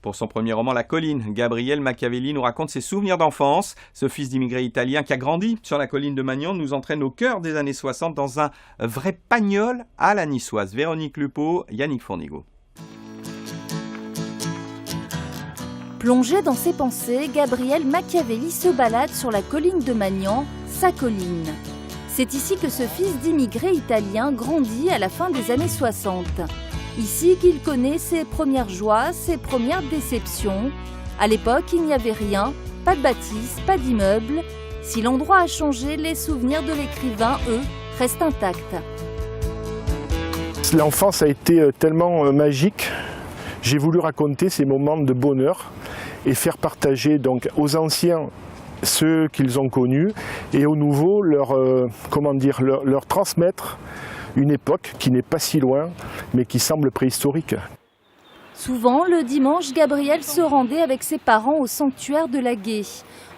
Pour son premier roman La Colline, Gabriel Machiavelli nous raconte ses souvenirs d'enfance. Ce fils d'immigrés italiens qui a grandi sur la colline de Magnan nous entraîne au cœur des années 60 dans un vrai pagnol à la niçoise. Véronique Lupeau, Yannick Fournigo. Plongé dans ses pensées, Gabriel Machiavelli se balade sur la colline de Magnan, sa colline. C'est ici que ce fils d'immigrés italiens grandit à la fin des années 60. Ici qu'il connaît ses premières joies, ses premières déceptions. À l'époque, il n'y avait rien, pas de bâtisse, pas d'immeuble. Si l'endroit a changé, les souvenirs de l'écrivain, eux, restent intacts. L'enfance a été tellement magique. J'ai voulu raconter ces moments de bonheur et faire partager donc aux anciens ceux qu'ils ont connus et aux nouveaux leur transmettre une époque qui n'est pas si loin mais qui semble préhistorique. Souvent, le dimanche, Gabriel se rendait avec ses parents au sanctuaire de la Gué.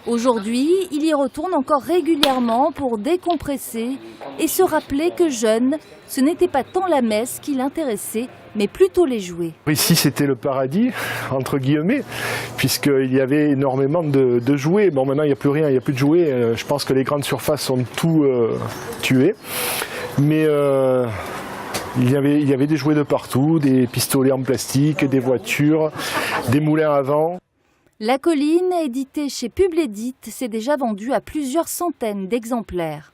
Aujourd'hui, il y retourne encore régulièrement pour décompresser et se rappeler que jeune, ce n'était pas tant la messe qui l'intéressait, mais plutôt les jouets. Ici, c'était le paradis, entre guillemets, puisqu'il y avait énormément de jouets. Bon, maintenant, il n'y a plus rien, il n'y a plus de jouets. Je pense que les grandes surfaces sont tout tuées. Mais il y avait des jouets de partout, des pistolets en plastique, des voitures, des moulins à vent. La Colline, éditée chez Publidit, s'est déjà vendue à plusieurs centaines d'exemplaires.